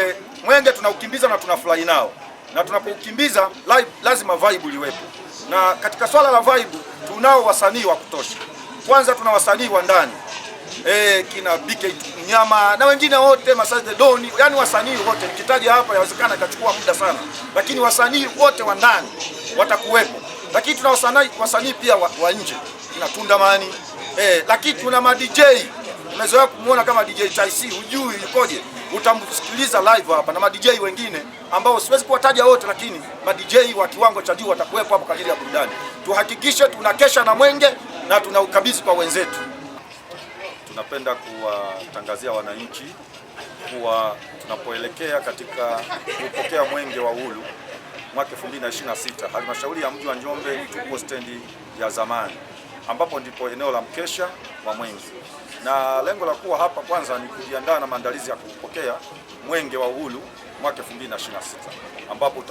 Njombe mwenge tunaukimbiza na tunafurahi nao, na tunapoukimbiza lazima vibe liwepo, na katika swala la vibe tunao wasanii wa kutosha. Kwanza tuna wasanii wa ndani kina BK Mnyama na wengine wote, Masaze Doni, yani wasanii wote nikitaja hapa yawezekana ikachukua muda sana, lakini wasanii wote wa ndani watakuwepo. Lakini tuna wasanii pia wa nje kina Tundamani, lakini tuna ma DJ. Umezoea kumuona kama DJ Taisi, hujui yukoje, utamsikiliza live hapa, na ma DJ wengine ambao siwezi kuwataja wote, lakini ma DJ wa kiwango cha juu watakuwepo hapo kwa ajili ya burudani. Tuhakikishe tunakesha na mwenge na tunaukabidhi kwa wenzetu. Tunapenda kuwatangazia wananchi kuwa tunapoelekea katika kupokea mwenge wa uhuru mwaka 2026, halmashauri ya mji wa Njombe tupo stendi ya zamani, ambapo ndipo eneo la mkesha wa mwenge, na lengo la kuwa hapa kwanza ni kujiandaa na maandalizi ya kupokea mwenge wa uhuru mwaka 2026, ambapo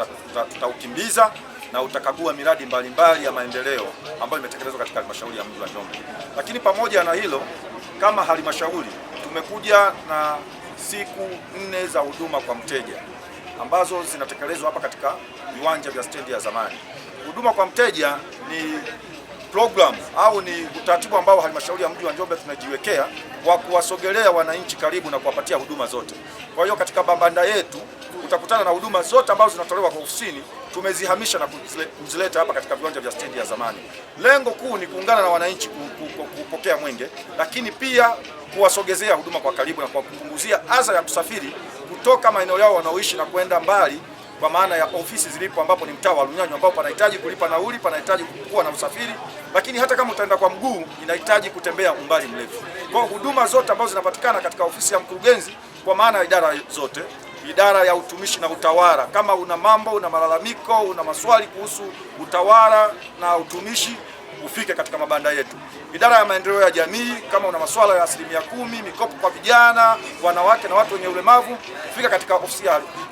tutaukimbiza na utakagua miradi mbalimbali ya maendeleo ambayo imetekelezwa katika halmashauri ya mji wa Njombe. Lakini pamoja na hilo, kama halmashauri tumekuja na siku 4 za huduma kwa mteja ambazo zinatekelezwa hapa katika viwanja vya stendi ya zamani. Huduma kwa mteja ni program au ni utaratibu ambao halmashauri ya mji wa Njombe tunajiwekea wa kuwasogelea wananchi karibu na kuwapatia huduma zote. Kwa hiyo katika mabanda yetu utakutana na huduma zote ambazo zinatolewa kwa ofisini, tumezihamisha na kuzileta hapa katika viwanja vya stendi ya zamani. Lengo kuu ni kuungana na wananchi kupokea mwenge, lakini pia kuwasogezea huduma kwa karibu na kuwapunguzia adha ya kusafiri kutoka maeneo yao wanaoishi na kwenda mbali, kwa maana ya ofisi zilipo, ambapo ni mtaa wa Runyanyo, ambapo panahitaji kulipa nauli, panahitaji kuwa na usafiri, lakini hata kama utaenda kwa mguu inahitaji kutembea umbali mrefu. Kwa huduma zote ambazo zinapatikana katika ofisi ya mkurugenzi, kwa maana ya idara zote, idara ya utumishi na utawala, kama una mambo, una malalamiko, una maswali kuhusu utawala na utumishi, ufike katika mabanda yetu. Idara ya maendeleo ya jamii, kama una masuala ya 10%, mikopo kwa vijana, wanawake na watu wenye ulemavu, ufika katika ofisi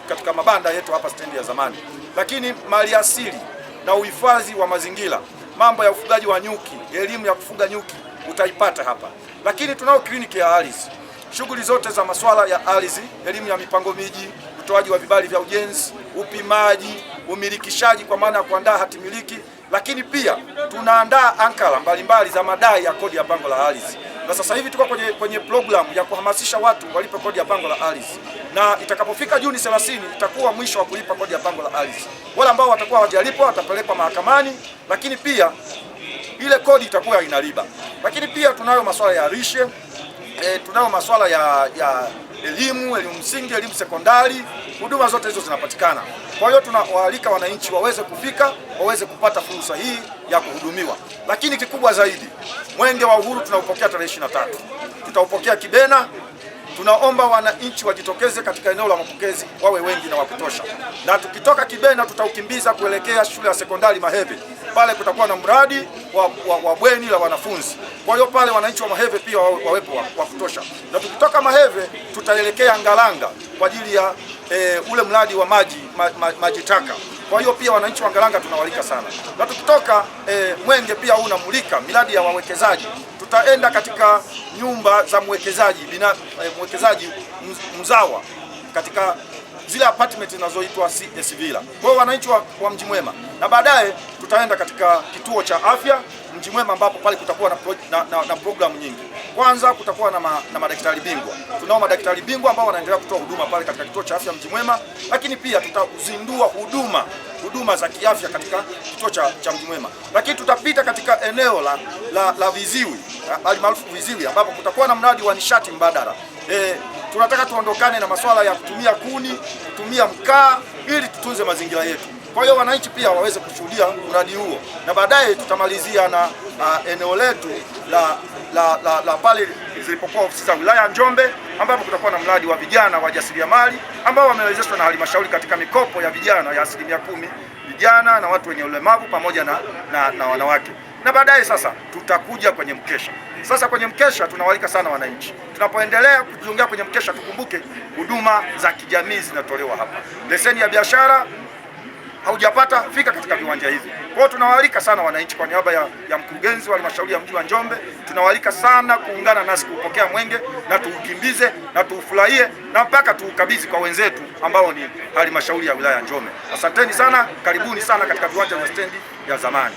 katika mabanda yetu hapa stendi ya zamani. Lakini maliasili na uhifadhi wa mazingira, mambo ya ufugaji wa nyuki, elimu ya kufuga nyuki utaipata hapa. Lakini tunao kliniki ya ardhi, shughuli zote za masuala ya ardhi, elimu ya mipango miji, utoaji wa vibali vya ujenzi, upimaji, umilikishaji kwa maana ya kuandaa hati miliki, lakini pia tunaandaa ankara mbalimbali za madai ya kodi ya pango la ardhi. Na sasa hivi tuko kwenye programu ya kuhamasisha watu walipe kodi ya pango la ardhi, na itakapofika Juni 30 itakuwa mwisho wa kulipa kodi ya pango la ardhi. Wale ambao watakuwa hawajalipwa watapelekwa mahakamani, lakini pia ile kodi itakuwa ina riba. Lakini pia tunayo masuala ya lishe, tunayo masuala ya elimu msingi, elimu sekondari, huduma zote hizo zinapatikana. Kwa hiyo tunawaalika wananchi waweze kufika, waweze kupata fursa hii ya kuhudumiwa. Lakini kikubwa zaidi, mwenge wa uhuru tunaupokea tarehe 23. Tutaupokea Kibena. Tunaomba wananchi wajitokeze katika eneo la mapokezi, wawe wengi na wa kutosha. Na tukitoka Kibena tutaukimbiza kuelekea shule ya sekondari Maheve. Pale kutakuwa na mradi wa bweni la wanafunzi. Kwa hiyo pale wananchi wa Maheve pia wawepo wa kutosha. Na tukitoka Maheve tutaelekea Ngalanga kwa ajili ya ule mradi wa maji taka. Kwa hiyo pia wananchi wa Ngalanga tunawalika sana. Na tukitoka mwenge pia unamulika miradi ya wawekezaji. Tutaenda katika nyumba za mwekezaji mzawa katika zile apartment zinazoitwa CS Villa. Kwa hiyo wananchi wa Mji Mwema, na baadaye tutaenda katika kituo cha afya Mji Mwema, ambapo pale kutakuwa na programu nyingi. Kwanza kutakuwa na madaktari bingwa. Tunao madaktari bingwa ambao wanaendelea kutoa huduma pale katika kituo cha afya Mji Mwema, lakini pia tutazindua huduma za kiafya katika kituo cha Mji Mwema. Lakini tutapita katika eneo la viziwi, maarufu viziwi, ambapo kutakuwa na mradi wa nishati mbadala. Tunataka tuondokane na masuala ya kutumia kuni, kutumia mkaa ili tutunze mazingira yetu. Kwa hiyo wananchi pia waweze kushuhudia mradi huo, na baadaye tutamalizia na eneo letu la pale zilipokuwa ofisi za wilaya ya Njombe, ambapo kutakuwa na mradi wa vijana wajasiriamali ambao wamewezeshwa na halmashauri katika mikopo ya vijana ya 10%, vijana na watu wenye ulemavu pamoja na wanawake. Na baadaye sasa tutakuja kwenye mkesha. Sasa kwenye mkesha tunawalika sana wananchi. Tunapoendelea kujiongea kwenye mkesha, tukumbuke huduma za kijamii zinatolewa hapa. Leseni ya biashara haujapata, fika katika viwanja hivi. Kwa hiyo tunawaalika sana wananchi, kwa niaba ya mkurugenzi wa halmashauri ya mji wa Njombe, tunawaalika sana kuungana nasi kupokea mwenge na tuukimbize na tuufurahie na mpaka tuukabidhi kwa wenzetu ambao ni halmashauri ya wilaya ya Njombe. Asanteni sana, karibuni sana katika viwanja vya stendi ya zamani.